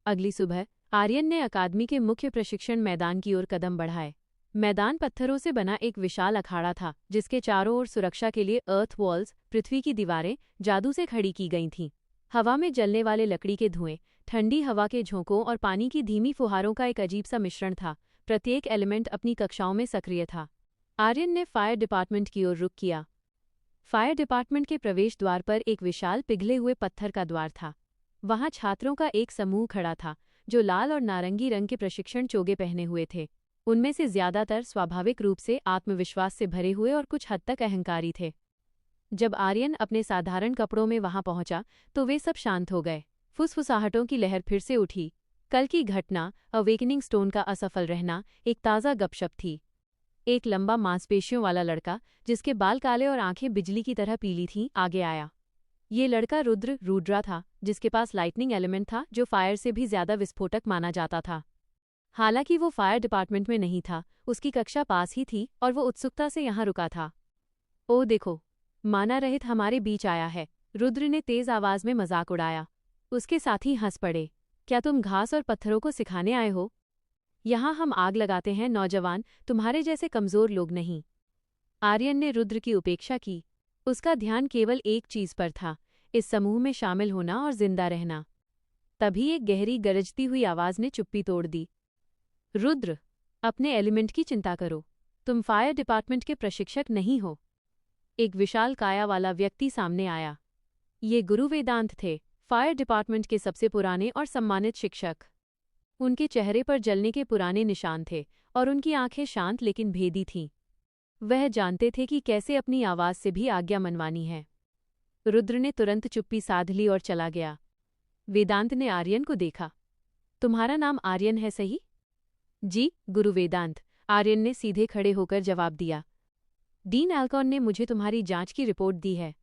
अगली सुबह आर्यन ने अकादमी के मुख्य प्रशिक्षण मैदान की ओर कदम बढ़ाए। मैदान पत्थरों से बना एक विशाल अखाड़ा था, जिसके चारों ओर सुरक्षा के लिए अर्थ वॉल्स, पृथ्वी की दीवारें, जादू से खड़ी की गई थीं। हवा में जलने वाले लकड़ी के धुएं, ठंडी हवा के झोंकों और पानी की धीमी फुहारों का एक अजीब सा मिश्रण था। प्रत्येक एलिमेंट अपनी कक्षाओं में सक्रिय था। आर्यन ने फायर डिपार्टमेंट की ओर रुख किया। फायर डिपार्टमेंट के प्रवेश द्वार पर एक विशाल पिघले हुए पत्थर का द्वार था। वहां छात्रों का एक समूह खड़ा था, जो लाल और नारंगी रंग के प्रशिक्षण चोगे पहने हुए थे। उनमें से ज्यादातर स्वाभाविक रूप से आत्मविश्वास से भरे हुए और कुछ हद तक अहंकारी थे। जब आर्यन अपने साधारण कपड़ों में वहां पहुंचा तो वे सब शांत हो गए। फुसफुसाहटों की लहर फिर से उठी। कल की घटना, अवेकनिंग स्टोन का असफल रहना, एक ताज़ा गपशप थी। एक लंबा मांसपेशियों वाला लड़का, जिसके बाल काले और आंखें बिजली की तरह पीली थीं, आगे आया। ये लड़का रुद्रा था, जिसके पास लाइटनिंग एलिमेंट था, जो फायर से भी ज्यादा विस्फोटक माना जाता था। हालांकि वो फायर डिपार्टमेंट में नहीं था, उसकी कक्षा पास ही थी और वो उत्सुकता से यहाँ रुका था। ओ देखो, माना रहित हमारे बीच आया है, रुद्र ने तेज आवाज में मजाक उड़ाया। उसके साथी हंस पड़े। क्या तुम घास और पत्थरों को सिखाने आए हो? यहाँ हम आग लगाते हैं नौजवान, तुम्हारे जैसे कमजोर लोग नहीं। आर्यन ने रुद्र की उपेक्षा की। उसका ध्यान केवल एक चीज पर था, इस समूह में शामिल होना और जिंदा रहना। तभी एक गहरी गरजती हुई आवाज ने चुप्पी तोड़ दी। रुद्र, अपने एलिमेंट की चिंता करो, तुम फायर डिपार्टमेंट के प्रशिक्षक नहीं हो। एक विशाल काया वाला व्यक्ति सामने आया। ये गुरु वेदांत थे, फायर डिपार्टमेंट के सबसे पुराने और सम्मानित शिक्षक। उनके चेहरे पर जलने के पुराने निशान थे और उनकी आंखें शांत लेकिन भेदी थीं। वह जानते थे कि कैसे अपनी आवाज से भी आज्ञा मनवानी है। रुद्र ने तुरंत चुप्पी साध ली और चला गया। वेदांत ने आर्यन को देखा। तुम्हारा नाम आर्यन है, सही? जी, गुरु वेदांत, आर्यन ने सीधे खड़े होकर जवाब दिया। डीन एल्कॉन ने मुझे तुम्हारी जांच की रिपोर्ट दी है।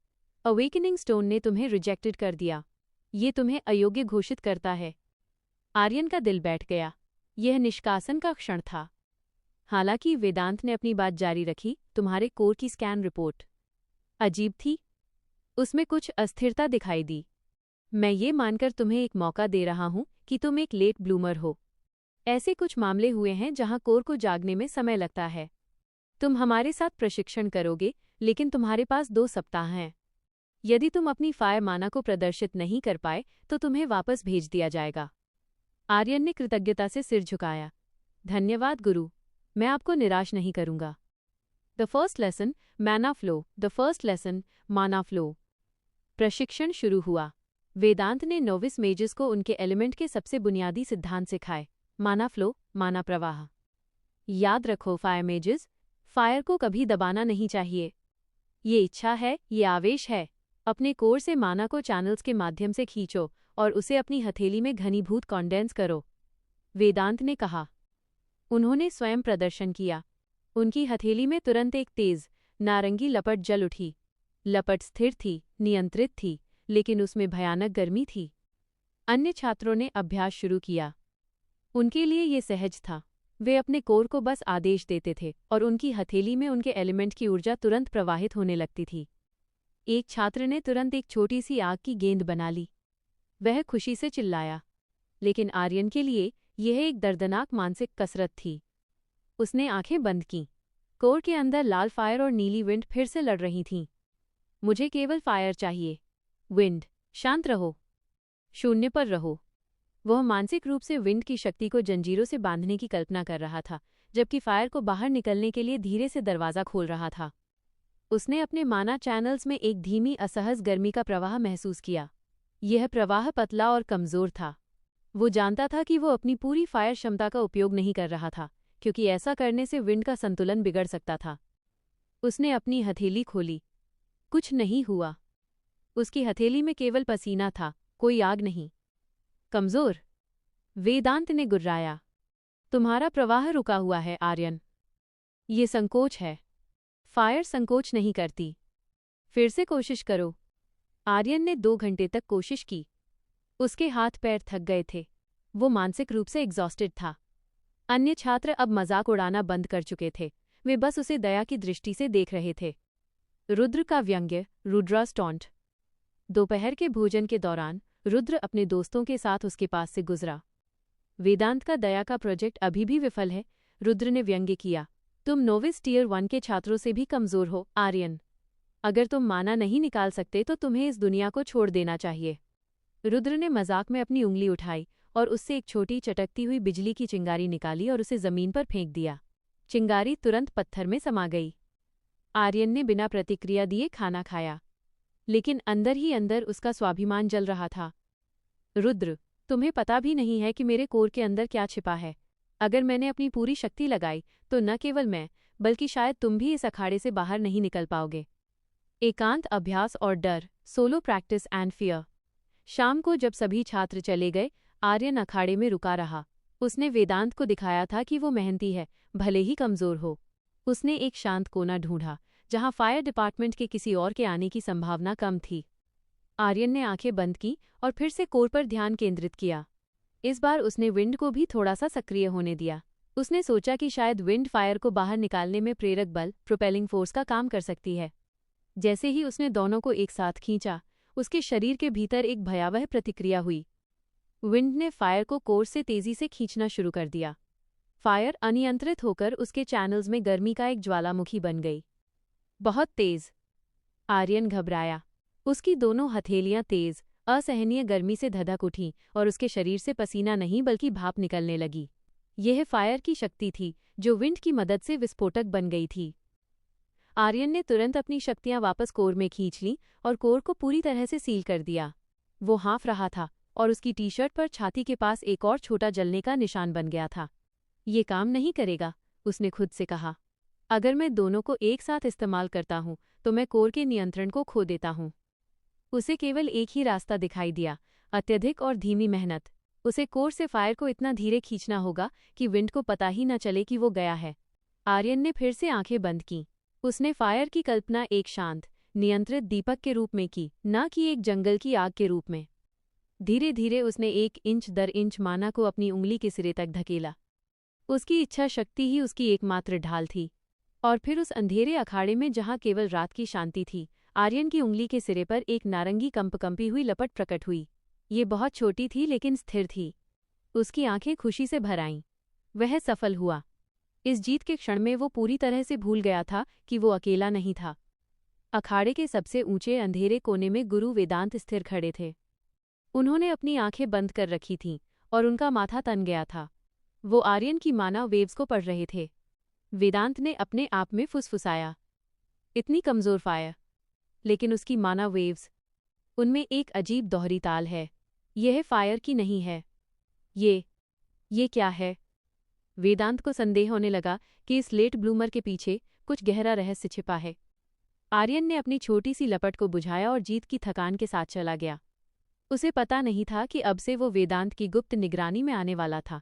अवेकनिंग स्टोन ने तुम्हें रिजेक्टेड कर दिया। ये तुम्हें अयोग्य घोषित करता है। आर्यन का दिल बैठ गया। यह निष्कासन का क्षण था। हालांकि वेदांत ने अपनी बात जारी रखी। तुम्हारे कोर की स्कैन रिपोर्ट अजीब थी। उसमें कुछ अस्थिरता दिखाई दी। मैं ये मानकर तुम्हें एक मौका दे रहा हूं कि तुम एक लेट ब्लूमर हो। ऐसे कुछ मामले हुए हैं जहां कोर को जागने में समय लगता है। तुम हमारे साथ प्रशिक्षण करोगे, लेकिन तुम्हारे पास 2 सप्ताह हैं। यदि तुम अपनी फायर माना को प्रदर्शित नहीं कर पाए तो तुम्हें वापस भेज दिया जाएगा। आर्यन ने कृतज्ञता से सिर झुकाया। धन्यवाद गुरु, मैं आपको निराश नहीं करूंगा। द फर्स्ट लेसन, माना फ्लो। द फर्स्ट लेसन, माना फ्लो। प्रशिक्षण शुरू हुआ। वेदांत ने नोविस मेजेस को उनके एलिमेंट के सबसे बुनियादी सिद्धांत सिखाए। माना फ्लो, माना प्रवाह। याद रखो फायर मेजेस, फायर को कभी दबाना नहीं चाहिए। ये इच्छा है, ये आवेश है। अपने कोर से माना को चैनल्स के माध्यम से खींचो और उसे अपनी हथेली में घनीभूत कॉन्डेंस करो, वेदांत ने कहा। उन्होंने स्वयं प्रदर्शन किया। उनकी हथेली में तुरंत एक तेज, नारंगी लपट जल उठी। लपट स्थिर थी, नियंत्रित थी, लेकिन उसमें भयानक गर्मी थी। अन्य छात्रों ने अभ्यास शुरू किया। उनके लिए ये सहज था। वे अपने कोर को बस आदेश देते थे और उनकी हथेली में उनके एलिमेंट की ऊर्जा तुरंत प्रवाहित होने लगती थी। एक छात्र ने तुरंत एक छोटी सी आग की गेंद बना ली। वह खुशी से चिल्लाया। लेकिन आर्यन के लिए यह एक दर्दनाक मानसिक कसरत थी। उसने आंखें बंद कीं। कोर के अंदर लाल फायर और नीली विंड फिर से लड़ रही थीं। मुझे केवल फायर चाहिए। विंड, शांत रहो, शून्य पर रहो। वह मानसिक रूप से विंड की शक्ति को जंजीरों से बांधने की कल्पना कर रहा था, जबकि फायर को बाहर निकलने के लिए धीरे से दरवाजा खोल रहा था। उसने अपने माना चैनल्स में एक धीमी असहज गर्मी का प्रवाह महसूस किया। यह प्रवाह पतला और कमजोर था। वो जानता था कि वो अपनी पूरी फायर क्षमता का उपयोग नहीं कर रहा था, क्योंकि ऐसा करने से विंड का संतुलन बिगड़ सकता था। उसने अपनी हथेली खोली। कुछ नहीं हुआ। उसकी हथेली में केवल पसीना था, कोई आग नहीं। कमजोर, वेदांत ने गुर्राया। तुम्हारा प्रवाह रुका हुआ है आर्यन। ये संकोच है। फायर संकोच नहीं करती। फिर से कोशिश करो। आर्यन ने 2 घंटे तक कोशिश की। उसके हाथ पैर थक गए थे। वो मानसिक रूप से एग्जॉस्टेड था। अन्य छात्र अब मजाक उड़ाना बंद कर चुके थे। वे बस उसे दया की दृष्टि से देख रहे थे। रुद्र का व्यंग्य, रुद्रास टॉन्ट। दोपहर के भोजन के दौरान रुद्र अपने दोस्तों के साथ उसके पास से गुजरा। वेदांत का दया का प्रोजेक्ट अभी भी विफल है, रुद्र ने व्यंग्य किया। तुम नोविस टियर 1 के छात्रों से भी कमजोर हो, आर्यन। अगर तुम माना नहीं निकाल सकते तो तुम्हें इस दुनिया को छोड़ देना चाहिए। रुद्र ने मजाक में अपनी उंगली उठाई और उससे एक छोटी चटकती हुई बिजली की चिंगारी निकाली और उसे जमीन पर फेंक दिया। चिंगारी तुरंत पत्थर में समा गई। आर्यन ने बिना प्रतिक्रिया दिए खाना खाया, लेकिन अंदर ही अंदर उसका स्वाभिमान जल रहा था। रुद्र, तुम्हें पता भी नहीं है कि मेरे कोर के अंदर क्या छिपा है। अगर मैंने अपनी पूरी शक्ति लगाई तो न केवल मैं, बल्कि शायद तुम भी इस अखाड़े से बाहर नहीं निकल पाओगे। एकांत अभ्यास और डर, सोलो प्रैक्टिस एंड फियर। शाम को जब सभी छात्र चले गए, आर्यन अखाड़े में रुका रहा। उसने वेदांत को दिखाया था कि वो मेहनती है, भले ही कमजोर हो। उसने एक शांत कोना ढूंढा, जहां फायर डिपार्टमेंट के किसी और के आने की संभावना कम थी। आर्यन ने आंखें बंद की और फिर से कोर पर ध्यान केंद्रित किया। इस बार उसने विंड को भी थोड़ा सा सक्रिय होने दिया। उसने सोचा कि शायद विंड फायर को बाहर निकालने में प्रेरक बल, प्रोपेलिंग फोर्स का काम कर सकती है। जैसे ही उसने दोनों को एक साथ खींचा, उसके शरीर के भीतर एक भयावह प्रतिक्रिया हुई। विंड ने फायर को कोर से तेजी से खींचना शुरू कर दिया। फायर अनियंत्रित होकर उसके चैनल्स में गर्मी का एक ज्वालामुखी बन गई। बहुत तेज। आर्यन घबराया। उसकी दोनों हथेलियां तेज, असहनीय गर्मी से धधक उठीं और उसके शरीर से पसीना नहीं बल्कि भाप निकलने लगी। यह फायर की शक्ति थी जो विंड की मदद से विस्फोटक बन गई थी। आर्यन ने तुरंत अपनी शक्तियां वापस कोर में खींच लीं और कोर को पूरी तरह से सील कर दिया। वो हाँफ रहा था और उसकी टी शर्ट पर छाती के पास एक और छोटा जलने का निशान बन गया था। ये काम नहीं करेगा, उसने खुद से कहा। अगर मैं दोनों को एक साथ इस्तेमाल करता हूं तो मैं कोर के नियंत्रण को खो देता हूं। उसे केवल एक ही रास्ता दिखाई दिया, अत्यधिक और धीमी मेहनत। उसे कोर से फायर को इतना धीरे खींचना होगा कि विंड को पता ही न चले कि वो गया है। आर्यन ने फिर से आंखें बंद कीं। उसने फायर की कल्पना एक शांत, नियंत्रित दीपक के रूप में की, न कि एक जंगल की आग के रूप में। धीरे धीरे उसने 1 इंच दर इंच माना को अपनी उंगली के सिरे तक धकेला। उसकी इच्छा शक्ति ही उसकी एकमात्र ढाल थी। और फिर उस अंधेरे अखाड़े में जहां केवल रात की शांति थी, आर्यन की उंगली के सिरे पर एक नारंगी कंपकंपी हुई लपट प्रकट हुई। ये बहुत छोटी थी लेकिन स्थिर थी। उसकी आंखें खुशी से भर आईं। वह सफल हुआ। इस जीत के क्षण में वो पूरी तरह से भूल गया था कि वो अकेला नहीं था। अखाड़े के सबसे ऊंचे अंधेरे कोने में गुरु वेदांत स्थिर खड़े थे। उन्होंने अपनी आंखें बंद कर रखी थीं और उनका माथा तन गया था। वो आर्यन की माना वेव्स को पढ़ रहे थे। वेदांत ने अपने आप में फुसफुसाया, इतनी कमजोर फायर, लेकिन उसकी माना वेव्स, उनमें एक अजीब दोहरी ताल है। यह फायर की नहीं है। ये क्या है? वेदांत को संदेह होने लगा कि इस लेट ब्लूमर के पीछे कुछ गहरा रहस्य छिपा है। आर्यन ने अपनी छोटी सी लपट को बुझाया और जीत की थकान के साथ चला गया। उसे पता नहीं था कि अब से वो वेदांत की गुप्त निगरानी में आने वाला था।